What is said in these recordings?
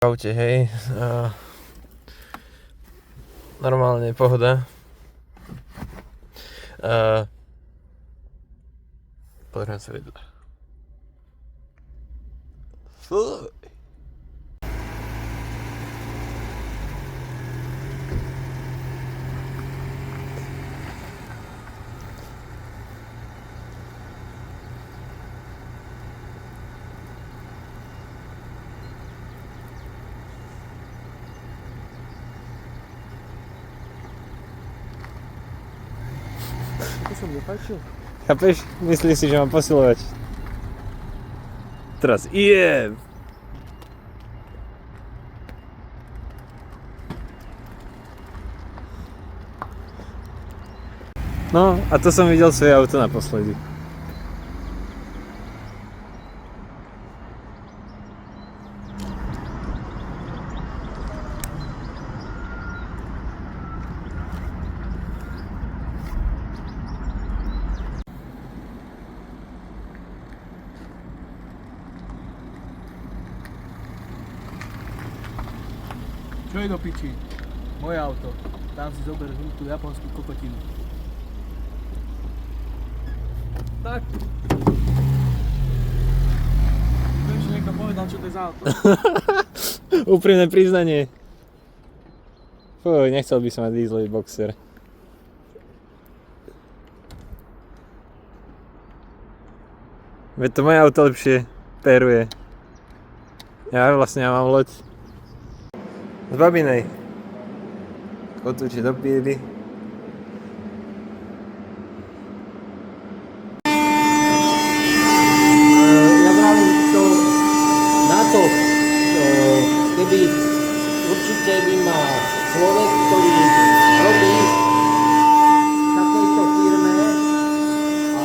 aute, hej. Normálne pohoda. Pozriem sa vedľa. Fuj. To som nepáčil. Chápeš? Myslíš si, že mám posilovať. Teraz idem. No, a to som videl svoje auto naposledy. Čo je do piči? Moje auto. Tam si zober tú japonskú kokotinu. Tak. Viem, že niekto povedal, čo to je za auto. Úprimné priznanie. Fuj, nechcel by som mať dieselový boxer. Veď to moje auto lepšie peruje. Ja mám loď. Z Babinej. Kotúči do píry. Ja vravím to na to, keby určite by ma človek, ktorý robí v takejto firme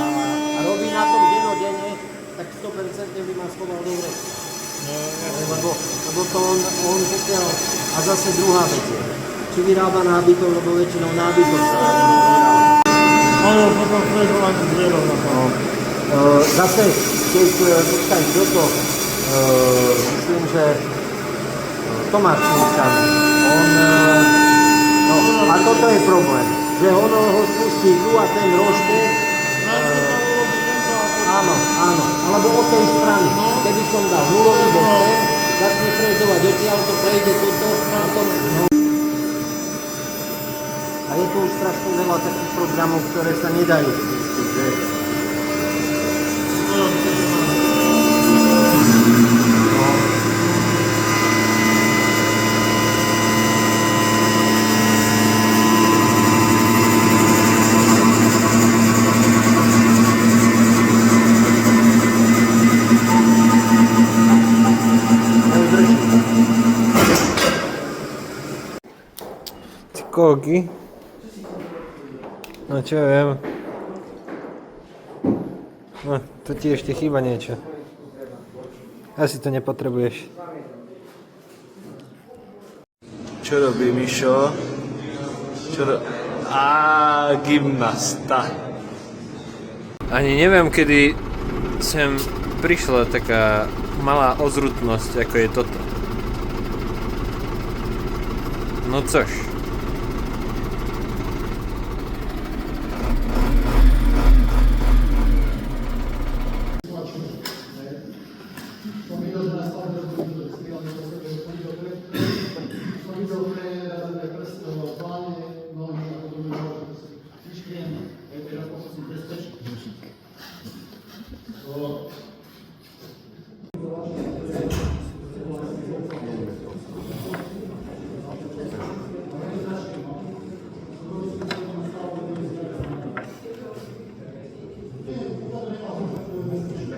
a robí na tom denodenne, tak 100% by ma schoval do vreca. Lebo to on pokiaľ, a zase druhá vec je, či vyrába nábytok, lebo väčšinou nábytok sa vyrába. Áno, potom frežovanie zverov na to. Zase, keď dostaneš do toho, myslím, že Tomáš Čurčan, on, no, a toto je problém, že ono ho spustí tu a ten rožte, áno, alebo od tej strany, keby som dal nulový bokter, začne frežovať odtiaľ, to prejde toto, potom, no. A je tu už strašne veľa takých programov, ktoré sa nedajú spustiť, že? Koky. No čo ja viem. No, tu ti ešte chýba niečo. Asi to nepotrebuješ. Čo robí Mišo? Gymnasta. Ani neviem, kedy sem prišla taká malá ozrutnosť, ako je toto. No což.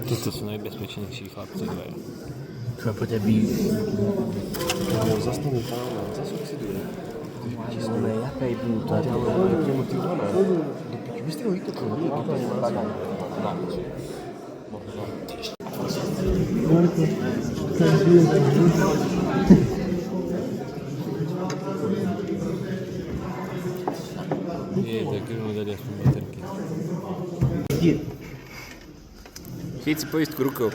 Toto sú najbezpečnejší chlapci dvaja. Čo po tebi? Zastaví tam a zase oxiduje. Ale jaká je púta? Ale k nemu ty 12. Do piči, vy ste ho vytokli, nie? To nemá zem. Je, tak mu dali aspoň baterky. Chyť si poistku rukou.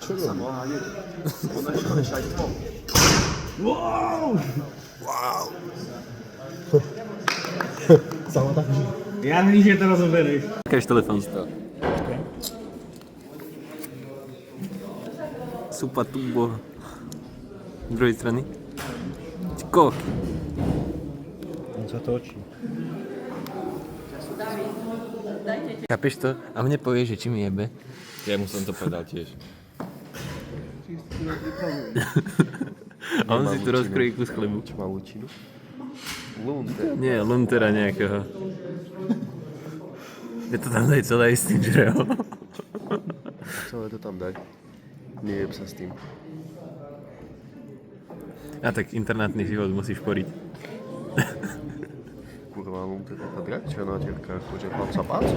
Čo Ja nič je to rozoberieš. Ukáž telefón. Super tubo. Z druhej strany. Skok. On sa točí. Chápeš to? A mne povieš, že či mi jebe. Ja mu som to povedal tiež. A on si tu rozkrojí kus chlebu. Čo má lučinu? Nie, luntera nejakého. Je to tam daj celé s tým žreo. Celé to tam daj. Nejeb sa s tým. A tak internátny život musíš poriť. Kurva, mám teda tá drahčia nátierka, akože mám sa pácu.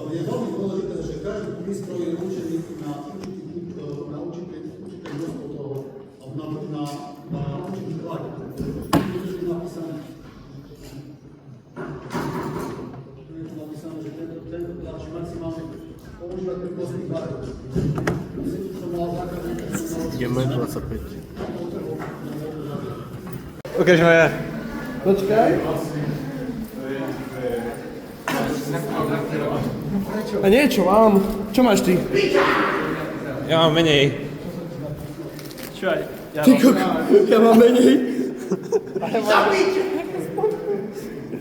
Je veľmi dôležité, že každý prístroj je určený na určité množstvo toho, na určitý tlak. Tu je napísané, že tento tlač maximálne používať pri prostých barov. To mal základný. Ideme 25. Ukáž moja. Počkaj. A niečo mám. Čo máš ty? Ja mám menej. Čo aj? Ja mám menej.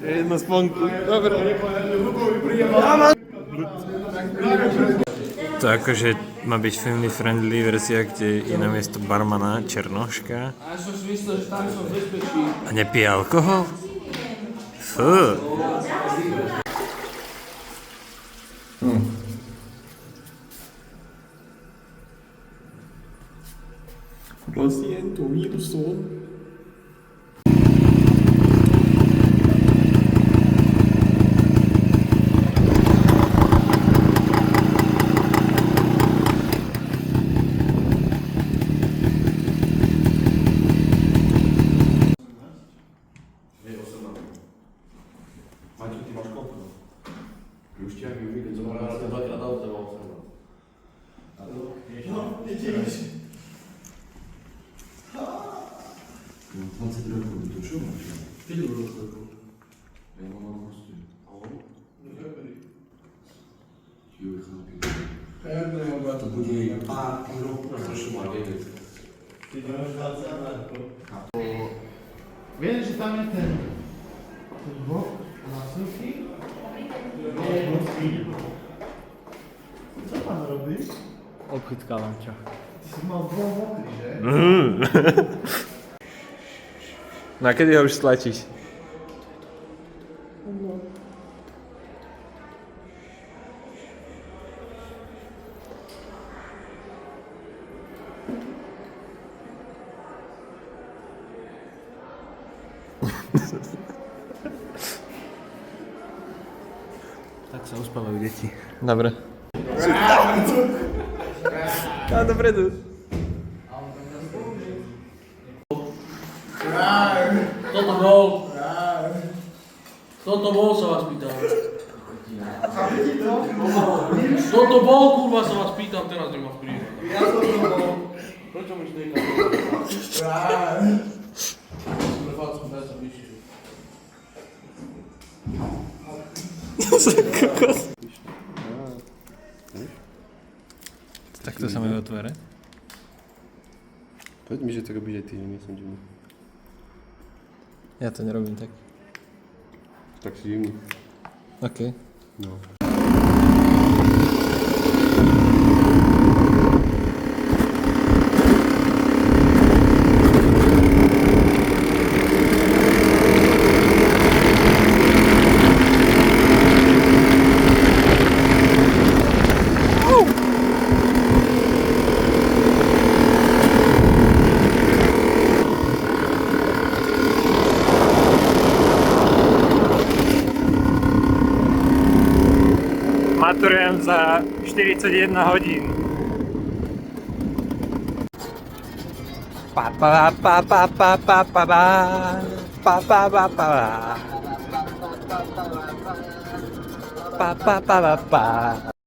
Jednu sponku. Dobre. To akože má byť family friendly verzia, kde je namiesto barmana černoška. A ja som si myslel, že tam som v bezpečí. A nepije alkohol? Fú. Lo siento, Wilson. Vieš, že tam je ten bok hlasovky? Co pán robí? Obchytkávam ťa. Ty si mal dvoch mokrý, že? No a kedy ho už stlačíš? Tak sa uspávajú deti. Dobre. A dopredu. Kto to bol? Kto to bol, sa vás pýtam. Kto to bol, kurva, sa vás pýtam, teraz nemá vplyv. Ja som to bol. Prečo mi štejka? Pre facku, daj sa vyššiu. Takto sa mi otvára. Poď mi, že to robíš aj ty, nie som divný. Ja to nerobím tak. Tak si divný. OK. No. Maturujem za 41 hodín. Pa pa pa pa pa pa pa pa pa pa pa pa pa pa pa pa pa